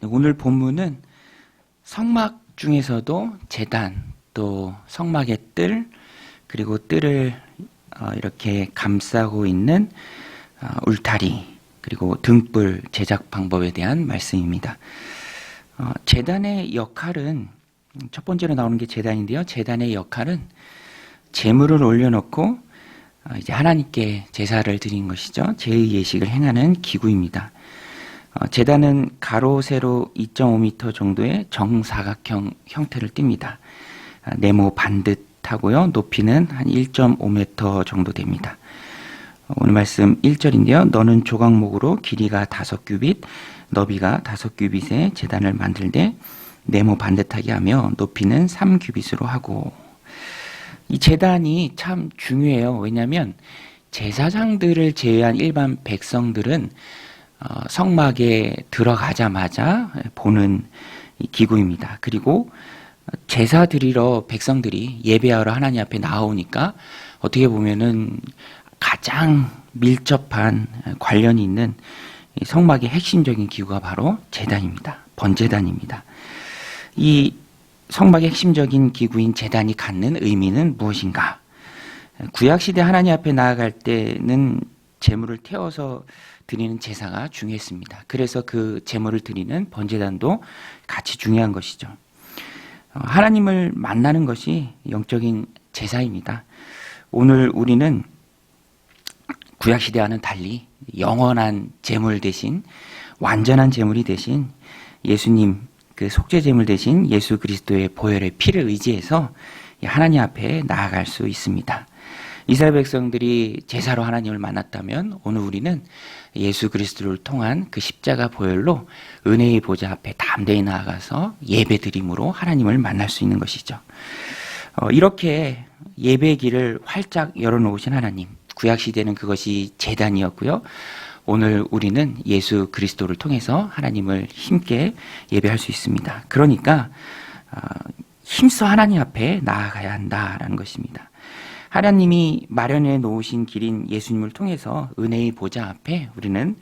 오늘 본문은 성막 중에서도 제단, 또 성막의 뜰, 그리고 뜰을 이렇게 감싸고 있는 울타리, 그리고 등불 제작 방법에 대한 말씀입니다. 제단의 역할은, 첫 번째로 나오는 게 제단인데요. 제단의 역할은 제물을 올려놓고 이제 하나님께 제사를 드리는 것이죠. 제의 예식을 행하는 기구입니다. 제단은 가로 세로 2.5m 정도의 정사각형 형태를 띱니다. 네모 반듯하고요. 높이는 한 1.5m 정도 됩니다. 오늘 말씀 1절인데요. 너는 조각목으로 길이가 5규빗, 너비가 5규빗의 제단을 만들되 네모 반듯하게 하며 높이는 3규빗으로 하고. 이 제단이 참 중요해요. 왜냐하면 제사장들을 제외한 일반 백성들은 성막에 들어가자마자 보는 기구입니다. 그리고 제사 드리러 백성들이 예배하러 하나님 앞에 나오니까 어떻게 보면은 가장 밀접한 관련이 있는 성막의 핵심적인 기구가 바로 제단입니다. 번제단입니다. 이 성막의 핵심적인 기구인 제단이 갖는 의미는 무엇인가? 구약시대 하나님 앞에 나아갈 때는 제물을 태워서 드리는 제사가 중요했습니다. 그래서 그 제물을 드리는 번제단도 같이 중요한 것이죠. 하나님을 만나는 것이 영적인 제사입니다. 오늘 우리는 구약시대와는 달리 영원한 제물 대신, 완전한 제물이 대신 예수님, 그 속죄 제물 대신 예수 그리스도의 보혈의 피를 의지해서 하나님 앞에 나아갈 수 있습니다. 이스라엘 백성들이 제사로 하나님을 만났다면 오늘 우리는 예수 그리스도를 통한 그 십자가 보혈로 은혜의 보좌 앞에 담대히 나아가서 예배드림으로 하나님을 만날 수 있는 것이죠. 이렇게 예배의 길을 활짝 열어놓으신 하나님, 구약시대는 그것이 제단이었고요. 오늘 우리는 예수 그리스도를 통해서 하나님을 힘께 예배할 수 있습니다. 그러니까 힘써 하나님 앞에 나아가야 한다라는 것입니다. 하나님이 마련해 놓으신 길인 예수님을 통해서 은혜의 보좌 앞에 우리는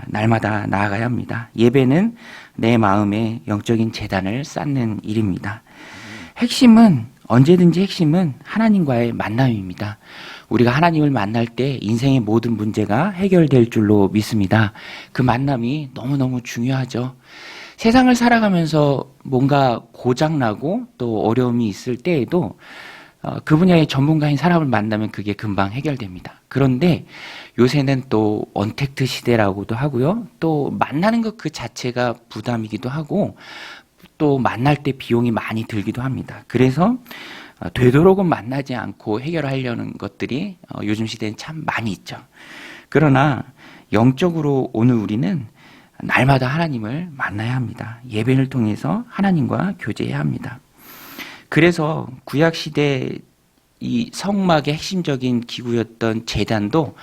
날마다 나아가야 합니다. 예배는 내 마음의 영적인 제단을 쌓는 일입니다. 언제든지 핵심은 하나님과의 만남입니다. 우리가 하나님을 만날 때 인생의 모든 문제가 해결될 줄로 믿습니다. 그 만남이 너무너무 중요하죠. 세상을 살아가면서 뭔가 고장나고 또 어려움이 있을 때에도 그 분야의 전문가인 사람을 만나면 그게 금방 해결됩니다. 그런데 요새는 또 언택트 시대라고도 하고요. 또 만나는 것 그 자체가 부담이기도 하고 또 만날 때 비용이 많이 들기도 합니다. 그래서 되도록은 만나지 않고 해결하려는 것들이 요즘 시대엔 참 많이 있죠. 그러나 영적으로 오늘 우리는 날마다 하나님을 만나야 합니다. 예배를 통해서 하나님과 교제해야 합니다. 그래서 구약시대 이 성막의 핵심적인 기구였던 제단도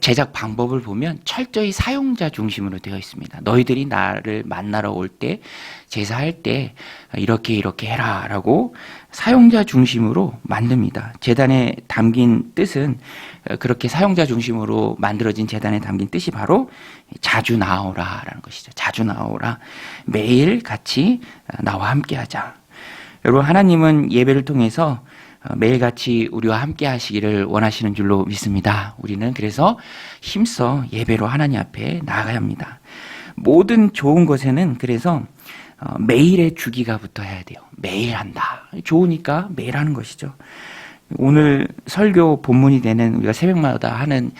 제작 방법을 보면 철저히 사용자 중심으로 되어 있습니다. 너희들이 나를 만나러 올 때, 제사할 때 이렇게 해라 라고 사용자 중심으로 만듭니다. 제단에 담긴 뜻은, 그렇게 사용자 중심으로 만들어진 제단에 담긴 뜻이 바로 자주 나오라 라는 것이죠. 자주 나오라. 매일 같이 나와 함께 하자. 여러분, 하나님은 예배를 통해서 매일같이 우리와 함께 하시기를 원하시는 줄로 믿습니다. 우리는 그래서 힘써 예배로 하나님 앞에 나아가야 합니다. 모든 좋은 것에는 그래서 매일의 주기가 붙어야 돼요. 매일 한다. 좋으니까 매일 하는 것이죠. 오늘 설교 본문이 되는 우리가 새벽마다 하는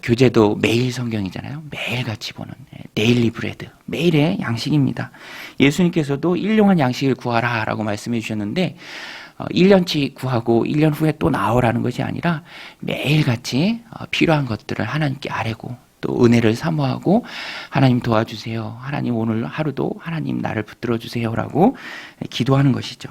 교재도 매일 성경이잖아요. 매일같이 보는 데일리 브레드, 매일의 양식입니다. 예수님께서도 일용한 양식을 구하라 라고 말씀해 주셨는데 1년치 구하고 1년 후에 또 나오라는 것이 아니라 매일같이 필요한 것들을 하나님께 아뢰고 또 은혜를 사모하고 하나님 도와주세요. 하나님 오늘 하루도 하나님 나를 붙들어 주세요라고 기도하는 것이죠.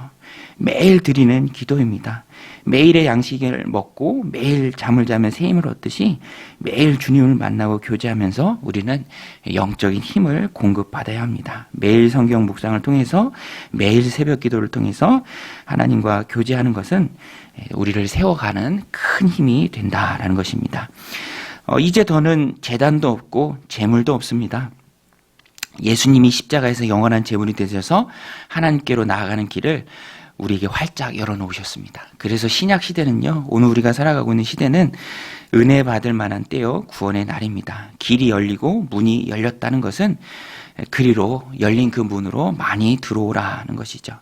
매일 드리는 기도입니다. 매일의 양식을 먹고 매일 잠을 자면 새 힘을 얻듯이 매일 주님을 만나고 교제하면서 우리는 영적인 힘을 공급받아야 합니다. 매일 성경 묵상을 통해서 매일 새벽 기도를 통해서 하나님과 교제하는 것은 우리를 세워가는 큰 힘이 된다라는 것입니다. 이제 더는 제단도 없고 제물도 없습니다. 예수님이 십자가에서 영원한 제물이 되셔서 하나님께로 나아가는 길을 우리에게 활짝 열어놓으셨습니다. 그래서 신약 시대는요, 오늘 우리가 살아가고 있는 시대는 은혜 받을 만한 때요, 구원의 날입니다. 길이 열리고 문이 열렸다는 것은 그리로 열린 그 문으로 많이 들어오라는 것이죠.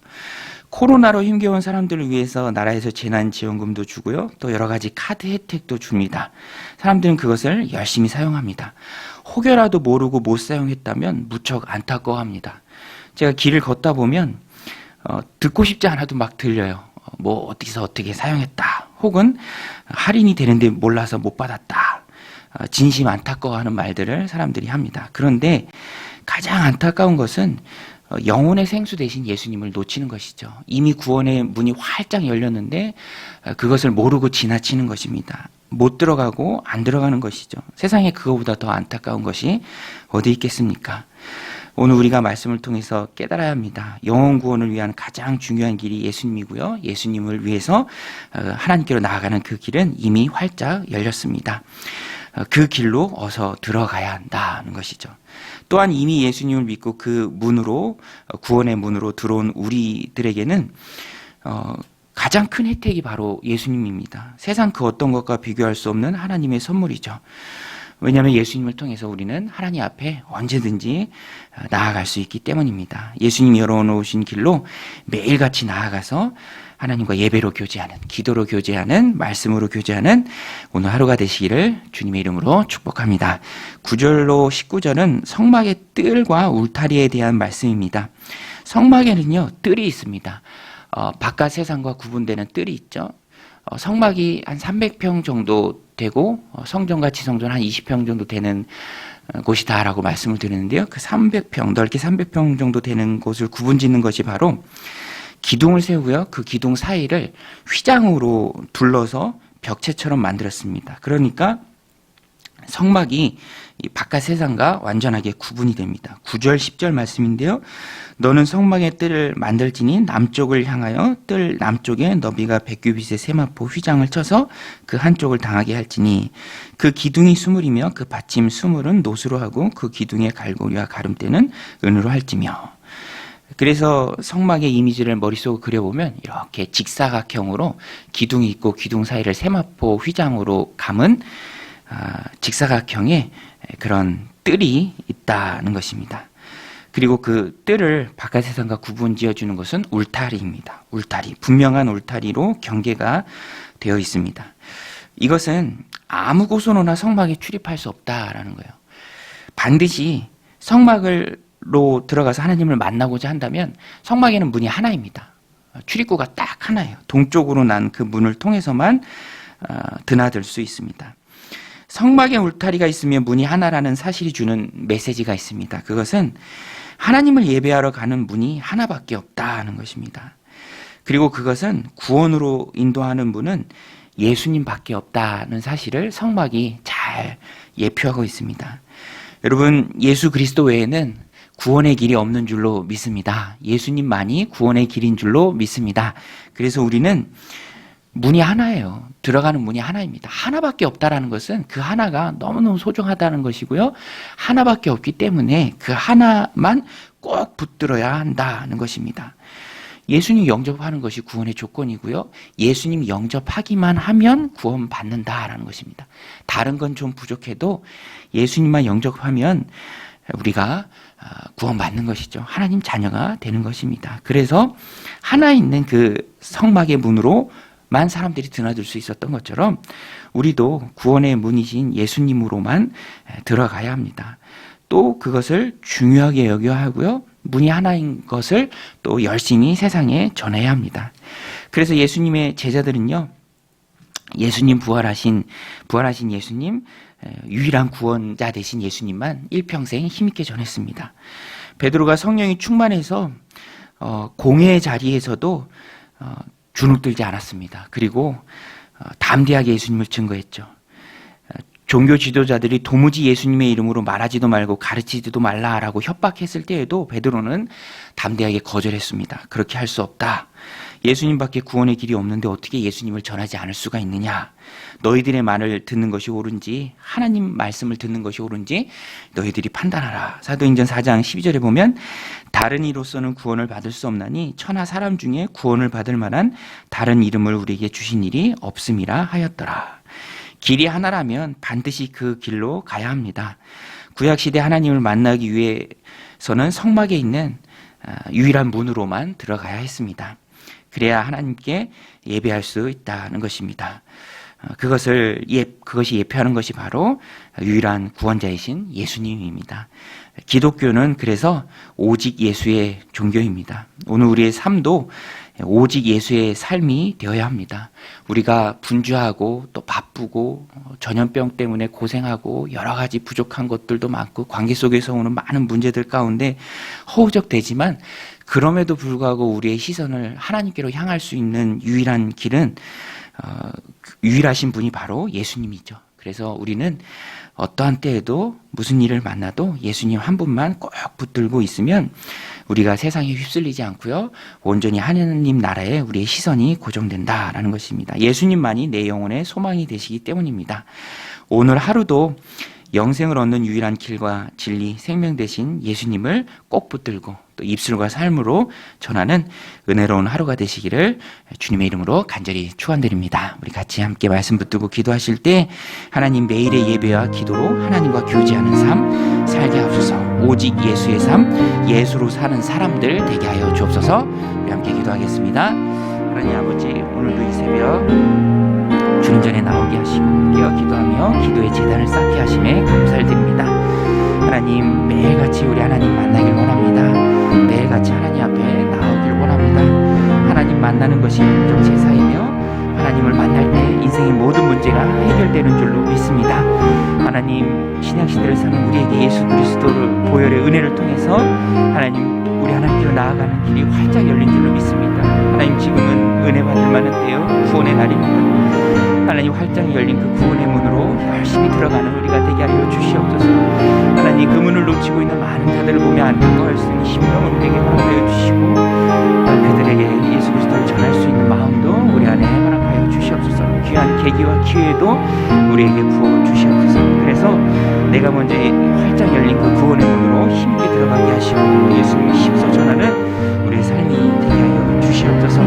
코로나로 힘겨운 사람들을 위해서 나라에서 재난지원금도 주고요, 또 여러 가지 카드 혜택도 줍니다. 사람들은 그것을 열심히 사용합니다. 혹여라도 모르고 못 사용했다면 무척 안타까워합니다. 제가 길을 걷다 보면 듣고 싶지 않아도 막 들려요. 뭐 어디서 어떻게 사용했다, 혹은 할인이 되는데 몰라서 못 받았다, 진심 안타까워하는 말들을 사람들이 합니다. 그런데 가장 안타까운 것은 영혼의 생수 대신 예수님을 놓치는 것이죠. 이미 구원의 문이 활짝 열렸는데 그것을 모르고 지나치는 것입니다. 못 들어가고 안 들어가는 것이죠. 세상에 그거보다 더 안타까운 것이 어디 있겠습니까? 오늘 우리가 말씀을 통해서 깨달아야 합니다. 영혼 구원을 위한 가장 중요한 길이 예수님이고요, 예수님을 위해서 하나님께로 나아가는 그 길은 이미 활짝 열렸습니다. 그 길로 어서 들어가야 한다는 것이죠. 또한 이미 예수님을 믿고 그 문으로, 구원의 문으로 들어온 우리들에게는 가장 큰 혜택이 바로 예수님입니다. 세상 그 어떤 것과 비교할 수 없는 하나님의 선물이죠. 왜냐하면 예수님을 통해서 우리는 하나님 앞에 언제든지 나아갈 수 있기 때문입니다. 예수님이 열어놓으신 길로 매일같이 나아가서 하나님과 예배로 교제하는, 기도로 교제하는, 말씀으로 교제하는 오늘 하루가 되시기를 주님의 이름으로 축복합니다. 9절로 19절은 성막의 뜰과 울타리에 대한 말씀입니다. 성막에는요, 뜰이 있습니다. 바깥 세상과 구분되는 뜰이 있죠. 성막이 한 300평 정도 되고 성전과 지성전 한 20평 정도 되는 곳이다라고 말씀을 드리는데요. 그 300평, 넓게 300평 정도 되는 곳을 구분 짓는 것이 바로 기둥을 세우고요, 그 기둥 사이를 휘장으로 둘러서 벽체처럼 만들었습니다. 그러니까 성막이 이 바깥 세상과 완전하게 구분이 됩니다. 9절 10절 말씀인데요. 너는 성막의 뜰을 만들지니 남쪽을 향하여 뜰 남쪽에 너비가 100규빗의 세마포 휘장을 쳐서 그 한쪽을 당하게 할지니 그 기둥이 수물이며 그 받침 수물은 노수로 하고 그 기둥의 갈고리와 가름대는 은으로 할지며. 그래서 성막의 이미지를 머릿속에 그려보면 이렇게 직사각형으로 기둥이 있고 기둥 사이를 세마포 휘장으로 감은 직사각형의 그런 뜰이 있다는 것입니다. 그리고 그 뜰을 바깥 세상과 구분 지어주는 것은 울타리입니다. 울타리, 분명한 울타리로 경계가 되어 있습니다. 이것은 아무 곳으로나 성막에 출입할 수 없다라는 거예요. 반드시 성막으로 들어가서 하나님을 만나고자 한다면 성막에는 문이 하나입니다. 출입구가 딱 하나예요. 동쪽으로 난 그 문을 통해서만 드나들 수 있습니다. 성막에 울타리가 있으면 문이 하나라는 사실이 주는 메시지가 있습니다. 그것은 하나님을 예배하러 가는 문이 하나밖에 없다는 것입니다. 그리고 그것은 구원으로 인도하는 문은 예수님밖에 없다는 사실을 성막이 잘 예표하고 있습니다. 여러분, 예수 그리스도 외에는 구원의 길이 없는 줄로 믿습니다. 예수님만이 구원의 길인 줄로 믿습니다. 그래서 우리는 문이 하나예요. 들어가는 문이 하나입니다. 하나밖에 없다라는 것은 그 하나가 너무너무 소중하다는 것이고요. 하나밖에 없기 때문에 그 하나만 꼭 붙들어야 한다는 것입니다. 예수님 영접하는 것이 구원의 조건이고요. 예수님 영접하기만 하면 구원받는다라는 것입니다. 다른 건 좀 부족해도 예수님만 영접하면 우리가 구원받는 것이죠. 하나님 자녀가 되는 것입니다. 그래서 하나 있는 그 성막의 문으로 만 사람들이 드나들 수 있었던 것처럼 우리도 구원의 문이신 예수님으로만 들어가야 합니다. 또 그것을 중요하게 여겨야 하고요. 문이 하나인 것을 또 열심히 세상에 전해야 합니다. 그래서 예수님의 제자들은요, 예수님 부활하신 예수님, 유일한 구원자 되신 예수님만 일평생 힘있게 전했습니다. 베드로가 성령이 충만해서 공회의 자리에서도 주눅들지 않았습니다. 그리고 담대하게 예수님을 증거했죠. 종교 지도자들이 도무지 예수님의 이름으로 말하지도 말고 가르치지도 말라라고 협박했을 때에도 베드로는 담대하게 거절했습니다. 그렇게 할 수 없다. 예수님밖에 구원의 길이 없는데 어떻게 예수님을 전하지 않을 수가 있느냐? 너희들의 말을 듣는 것이 옳은지 하나님 말씀을 듣는 것이 옳은지 너희들이 판단하라. 사도행전 4장 12절에 보면 다른 이로서는 구원을 받을 수 없나니 천하 사람 중에 구원을 받을 만한 다른 이름을 우리에게 주신 일이 없음이라 하였더라. 길이 하나라면 반드시 그 길로 가야 합니다. 구약시대 하나님을 만나기 위해서는 성막에 있는 유일한 문으로만 들어가야 했습니다. 그래야 하나님께 예배할 수 있다는 것입니다. 그것이 예표하는 것이 바로 유일한 구원자이신 예수님입니다. 기독교는 그래서 오직 예수의 종교입니다. 오늘 우리의 삶도 오직 예수의 삶이 되어야 합니다. 우리가 분주하고 또 바쁘고 전염병 때문에 고생하고 여러 가지 부족한 것들도 많고 관계 속에서 오는 많은 문제들 가운데 허우적대지만 그럼에도 불구하고 우리의 시선을 하나님께로 향할 수 있는 유일한 길은 유일하신 분이 바로 예수님이죠. 그래서 우리는 어떠한 때에도 무슨 일을 만나도 예수님 한 분만 꼭 붙들고 있으면 우리가 세상에 휩쓸리지 않고요. 온전히 하나님 나라에 우리의 시선이 고정된다라는 것입니다. 예수님만이 내 영혼의 소망이 되시기 때문입니다. 오늘 하루도 영생을 얻는 유일한 길과 진리, 생명 되신 예수님을 꼭 붙들고 또 입술과 삶으로 전하는 은혜로운 하루가 되시기를 주님의 이름으로 간절히 축원드립니다. 우리 같이 함께 말씀 붙들고 기도하실 때 하나님 매일의 예배와 기도로 하나님과 교제하는 삶 살게 하옵소서. 오직 예수의 삶, 예수로 사는 사람들 되게 하여 주옵소서. 우리 함께 기도하겠습니다. 하나님 아버지, 오늘도 이 새벽 주님 전에 나오게 하시고 깨어 기도하며 기도의 제단을 쌓게 하심에 감사를 드립니다. 하나님 매일같이 우리 하나님 만나길 원합니다. 매일같이 하나님 앞에 나오길 원합니다. 하나님 만나는 것이 인정 제사이며 하나님을 만날 때 인생의 모든 문제가 해결되는 줄로 믿습니다. 하나님 신약시대를 사는 우리에게 예수 그리스도를 보혈의 은혜를 통해서 하나님 우리 하나님께로 나아가는 길이 활짝 열린 줄로 믿습니다. 하나님 지금은 은혜 받을 만한 때요 구원의 날입니다. 하나님 활짝 열린 그 구원의 문으로 열심히 들어가는 우리가 되게 하여 주시옵소서. 하나님 그 문을 놓치고 있는 많은 자들을 보며 안동거할 수 있는 심령을 우리에게 허락하여 주시고 그들에게 예수 그리스도를 전할 수 있는 마음도 우리 안에 허락하여 주시옵소서. 귀한 계기와 기회도 우리에게 부어 주시옵소서. 그래서 내가 먼저 활짝 열린 그 구원의 문으로 힘있게 들어가게 하시고 예수님이 힘써 전하는 우리의 삶이 되게 하여 주시옵소서.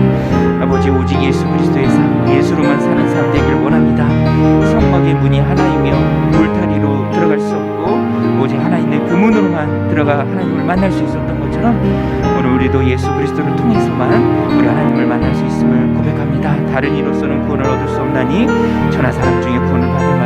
아버지 오직 예수 그리스도의 삶, 예수로만 사는 삶 되길 원합니다. 성막의 문이 하나이며 울타리로 들어갈 수 없고 오직 하나 있는 그 문으로만 들어가 하나님을 만날 수 있었던 것처럼 오늘 우리도 예수 그리스도를 통해서만 우리 하나님을 만날 수 있음을 고백합니다. 다른 이로서는 구원을 얻을 수 없나니 천하 사람 중에 구원을 받을 만한